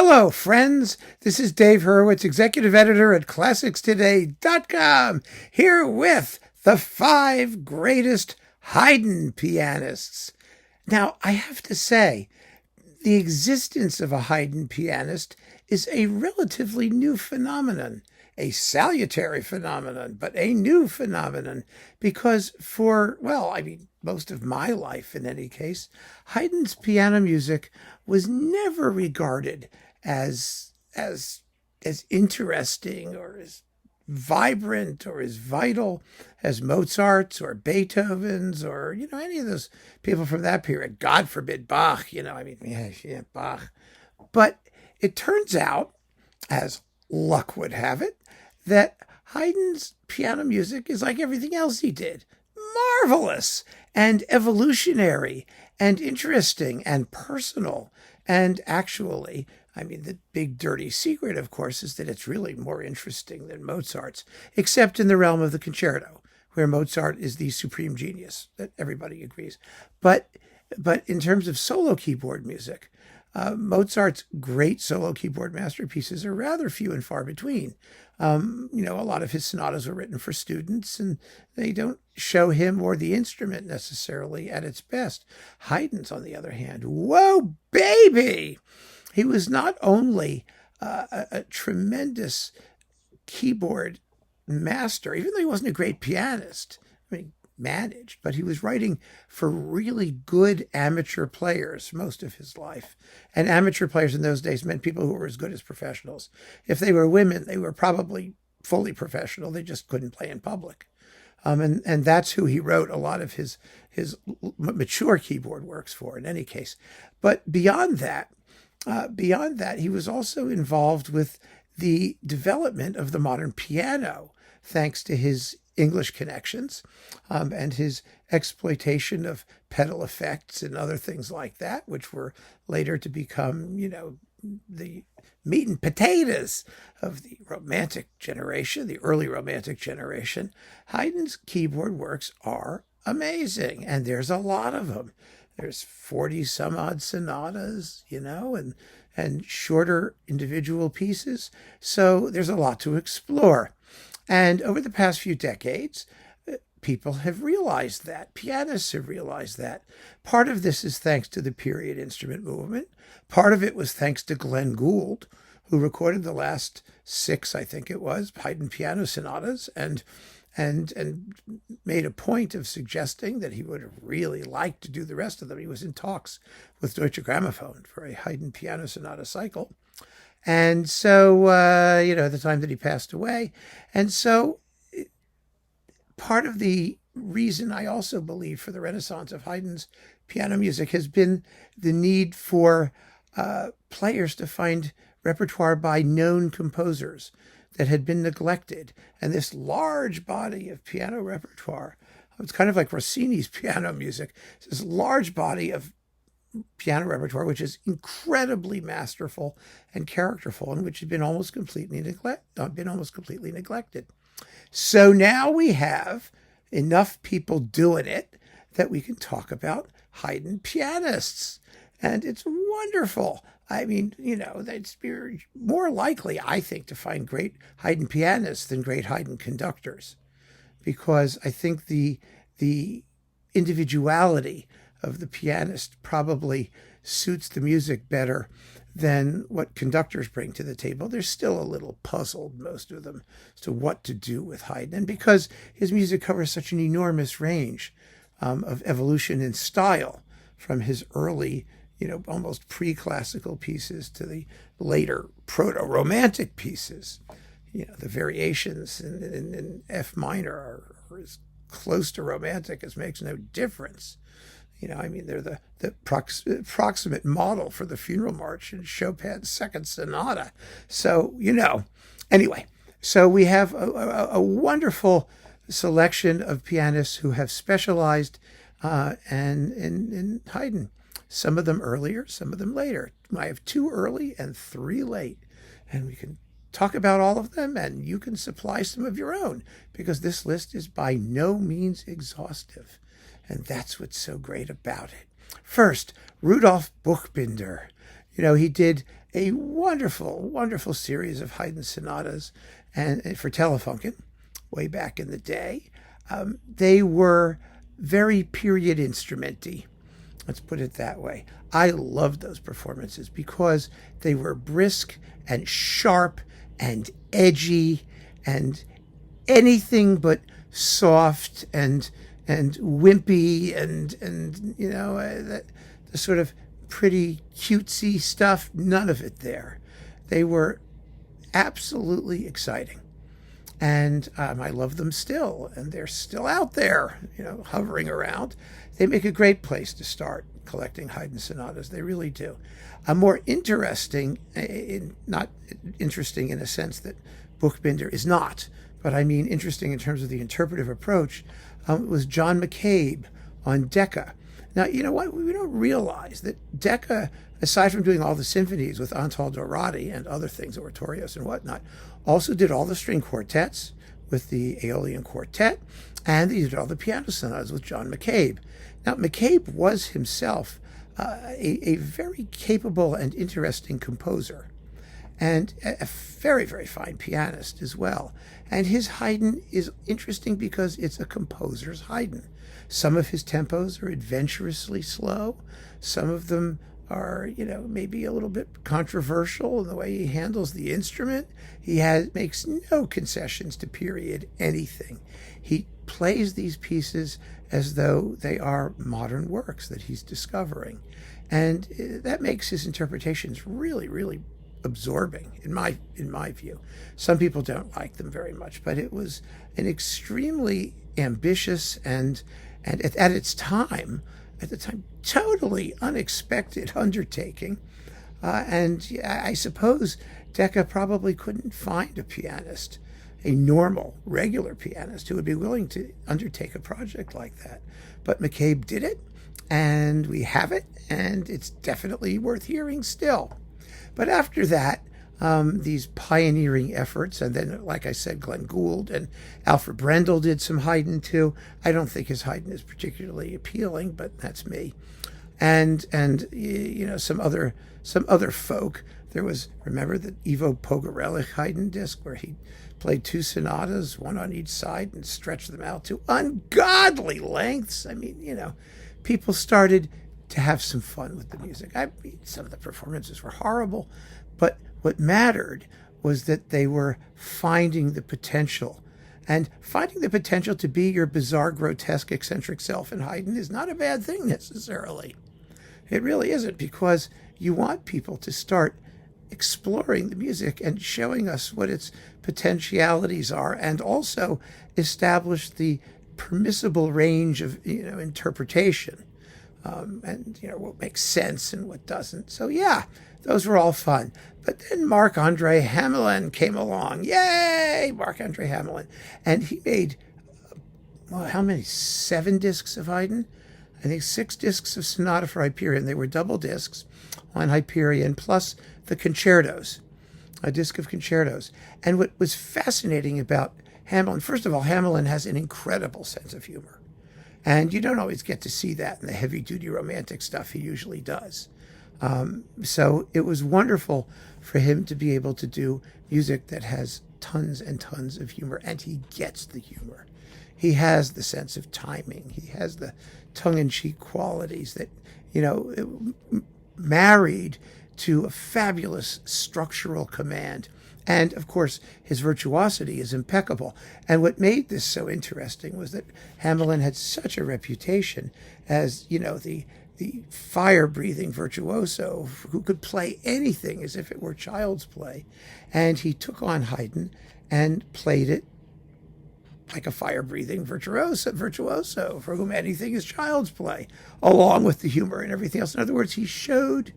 Hello, friends. This is Dave Hurwitz, executive editor at ClassicsToday.com, here with the 5 greatest Haydn pianists. Now, I have to say, the existence of a Haydn pianist is a relatively new phenomenon, a salutary phenomenon, but a new phenomenon, because most of my life in any case, Haydn's piano music was never regarded as interesting or as vibrant or as vital as Mozart's or Beethoven's or, any of those people from that period. God forbid Bach, Bach. But it turns out, as luck would have it, that Haydn's piano music is like everything else he did. Marvelous and evolutionary and interesting and personal. And actually, the big dirty secret, of course, is that it's really more interesting than Mozart's, except in the realm of the concerto, where Mozart is the supreme genius, that everybody agrees. But in terms of solo keyboard music, Mozart's great solo keyboard masterpieces are rather few and far between. A lot of his sonatas were written for students, and they don't show him or the instrument necessarily at its best. Haydn's, on the other hand, whoa, baby! He was not only a tremendous keyboard master, even though he wasn't a great pianist. Managed, but he was writing for really good amateur players most of his life. And amateur players in those days meant people who were as good as professionals. If they were women, they were probably fully professional. They just couldn't play in public. And that's who he wrote a lot of his mature keyboard works for, in any case. But beyond that, he was also involved with the development of the modern piano, thanks to his English connections and his exploitation of pedal effects and other things like that, which were later to become, the meat and potatoes of the Romantic generation, the early Romantic generation. Haydn's keyboard works are amazing, and there's a lot of them. There's 40 some odd sonatas, and shorter individual pieces. So there's a lot to explore. And over the past few decades, people have realized that. Pianists have realized that. Part of this is thanks to the period instrument movement. Part of it was thanks to Glenn Gould, who recorded the last 6, I think it was, Haydn piano sonatas, and made a point of suggesting that he would have really liked to do the rest of them. He was in talks with Deutsche Grammophon for a Haydn piano sonata cycle. And so, at the time that he passed away. And so part of the reason I also believe for the renaissance of Haydn's piano music has been the need for players to find repertoire by known composers that had been neglected. And this large body of piano repertoire, it's kind of like Rossini's piano music, it's this large body of piano repertoire, which is incredibly masterful and characterful, and which had been almost completely neglected. So now we have enough people doing it that we can talk about Haydn pianists, and it's wonderful. It's more likely, I think, to find great Haydn pianists than great Haydn conductors, because I think the individuality of the pianist probably suits the music better than what conductors bring to the table. They're still a little puzzled, most of them, as to what to do with Haydn. And because his music covers such an enormous range of evolution in style, from his early, almost pre-classical pieces to the later proto-romantic pieces. The variations in F minor are as close to romantic as makes no difference. They're the approximate model for the Funeral March in Chopin's Second Sonata. So, anyway, so we have a wonderful selection of pianists who have specialized in Haydn. Some of them earlier, some of them later. I have 2 early and 3 late. And we can talk about all of them, and you can supply some of your own, because this list is by no means exhaustive. And that's what's so great about it. First, Rudolf Buchbinder. He did a wonderful, wonderful series of Haydn sonatas and for Telefunken way back in the day. They were very period instrumenty. Let's put it that way. I loved those performances because they were brisk and sharp and edgy and anything but soft and wimpy and the sort of pretty cutesy stuff. None of it there. They were absolutely exciting. And I love them still, and they're still out there, hovering around. They make a great place to start collecting Haydn sonatas. They really do. More interesting, not interesting in a sense that Buchbinder is not, but I mean interesting in terms of the interpretive approach, was John McCabe on Decca. Now, you know what? We don't realize that Decca, aside from doing all the symphonies with Antal Dorati and other things, oratorios and whatnot, also did all the string quartets with the Aeolian Quartet, and he did all the piano sonatas with John McCabe. Now, McCabe was himself a very capable and interesting composer, and a very, very fine pianist as well. And his Haydn is interesting because it's a composer's Haydn. Some of his tempos are adventurously slow. Some of them are, maybe a little bit controversial in the way he handles the instrument. He makes no concessions to period anything. He plays these pieces as though they are modern works that he's discovering. And that makes his interpretations really, really absorbing in my view. Some people don't like them very much, but it was an extremely ambitious and at the time, totally unexpected undertaking. And I suppose Decca probably couldn't find a pianist, a normal, regular pianist who would be willing to undertake a project like that. But McCabe did it, and we have it, and it's definitely worth hearing still. But after that, these pioneering efforts, and then, like I said, Glenn Gould and Alfred Brendel did some Haydn too. I don't think his Haydn is particularly appealing, but that's me. And some other folk. There was, remember the Ivo Pogorelich Haydn disc where he played two sonatas, one on each side, and stretched them out to ungodly lengths. I mean, people started to have some fun with the music. Some of the performances were horrible, but what mattered was that they were finding the potential. And finding the potential to be your bizarre, grotesque, eccentric self in Haydn is not a bad thing necessarily. It really isn't, because you want people to start exploring the music and showing us what its potentialities are, and also establish the permissible range of interpretation, and what makes sense and what doesn't. So yeah, those were all fun. But then Marc-André Hamelin came along. Yay, Marc-André Hamelin. And he made, how many? 7 discs of Haydn? I think 6 discs of Sonata for Hyperion. They were double discs on Hyperion, plus the concertos, a disc of concertos. And what was fascinating about Hamelin, first of all, Hamelin has an incredible sense of humor. And you don't always get to see that in the heavy-duty romantic stuff he usually does. So it was wonderful for him to be able to do music that has tons and tons of humor, and he gets the humor. He has the sense of timing. He has the tongue-in-cheek qualities that, married to a fabulous structural command. And, of course, his virtuosity is impeccable. And what made this so interesting was that Hamelin had such a reputation as, the fire-breathing virtuoso who could play anything as if it were child's play. And he took on Haydn and played it like a fire-breathing virtuoso for whom anything is child's play, along with the humor and everything else. In other words, he showed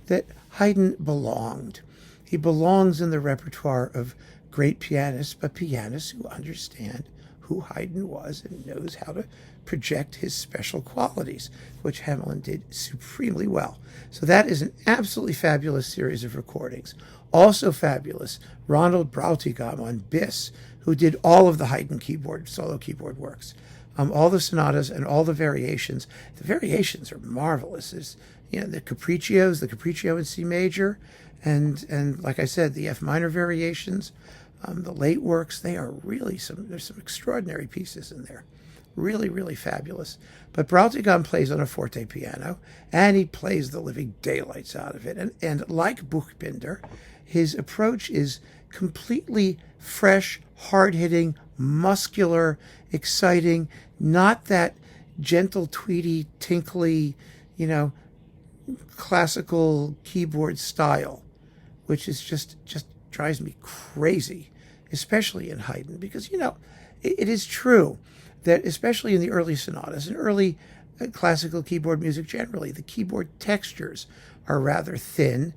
that Haydn belonged. He belongs in the repertoire of great pianists, but pianists who understand who Haydn was and knows how to project his special qualities, which Hamelin did supremely well. So that is an absolutely fabulous series of recordings. Also fabulous, Ronald Brautigam on Bis, who did all of the Haydn solo keyboard works, all the sonatas and all the variations. The variations are marvelous. There's, the Capriccio in C major, And like I said, the F minor variations, the late works, they are really there's some extraordinary pieces in there. Really, really fabulous. But Brautigam plays on a forte piano, and he plays the living daylights out of it. And like Buchbinder, his approach is completely fresh, hard-hitting, muscular, exciting, not that gentle, tweedy, tinkly, classical keyboard style, which is just drives me crazy, especially in Haydn, because, it is true that especially in the early sonatas and early classical keyboard music generally, the keyboard textures are rather thin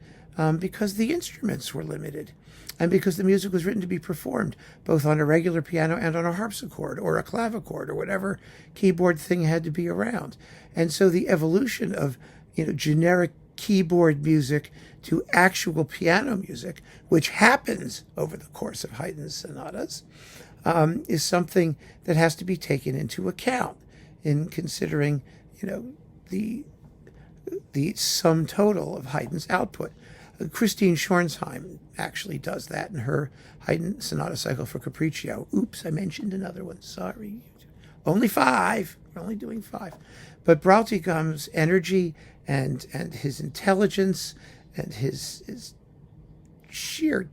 because the instruments were limited and because the music was written to be performed both on a regular piano and on a harpsichord or a clavichord or whatever keyboard thing had to be around. And so the evolution of generic keyboard music to actual piano music, which happens over the course of Haydn's sonatas, is something that has to be taken into account in considering, the sum total of Haydn's output. Christine Schornsheim actually does that in her Haydn Sonata Cycle for Capriccio. Oops, I mentioned another one. Sorry. Only 5. We're only doing 5. But Brautigam's energy and his intelligence and his sheer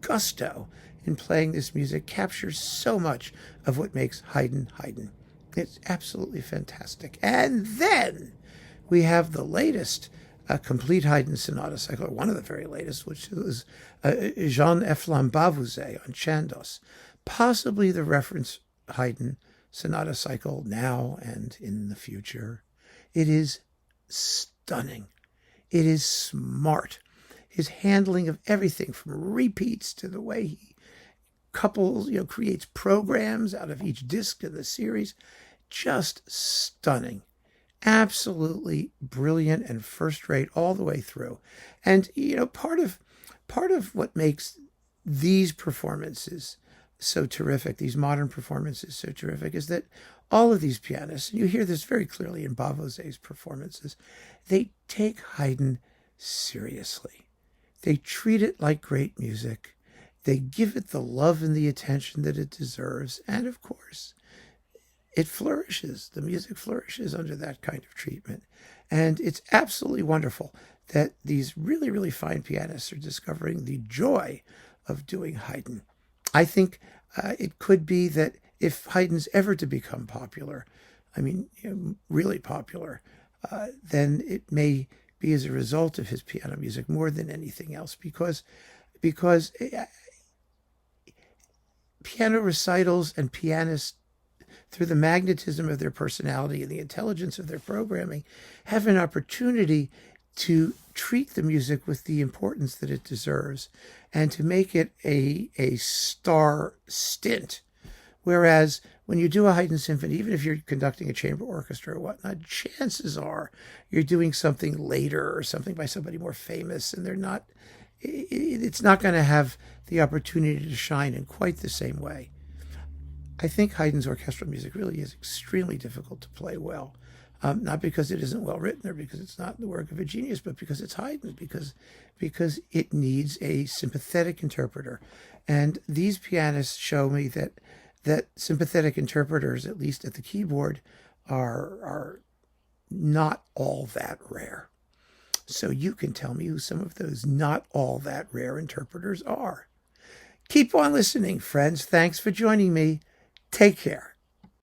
gusto in playing this music captures so much of what makes Haydn Haydn. It's absolutely fantastic. And then we have the latest complete Haydn Sonata Cycle, or one of the very latest, which was Jean-Efflam Bavouzet on Chandos, possibly the reference Haydn Sonata Cycle now and in the future. It is stunning. It is smart. His handling of everything from repeats to the way he couples, creates programs out of each disc in the series, just stunning. Absolutely brilliant and first-rate all the way through. And, part of what makes these performances so terrific, these modern performances so terrific, is that all of these pianists, and you hear this very clearly in Bavozet's performances, they take Haydn seriously. They treat it like great music. They give it the love and the attention that it deserves. And of course, it flourishes. The music flourishes under that kind of treatment. And it's absolutely wonderful that these really, really fine pianists are discovering the joy of doing Haydn. I think it could be that if Haydn's ever to become popular, really popular, then it may be as a result of his piano music more than anything else, because piano recitals and pianists, through the magnetism of their personality and the intelligence of their programming, have an opportunity to treat the music with the importance that it deserves and to make it a star stint. Whereas when you do a Haydn symphony, even if you're conducting a chamber orchestra or whatnot, chances are you're doing something later or something by somebody more famous, and it's not going to have the opportunity to shine in quite the same way. I think Haydn's orchestral music really is extremely difficult to play well. Not because it isn't well written or because it's not the work of a genius, but because it's Haydn, because it needs a sympathetic interpreter. And these pianists show me that sympathetic interpreters, at least at the keyboard, are not all that rare. So you can tell me who some of those not all that rare interpreters are. Keep on listening, friends. Thanks for joining me. Take care.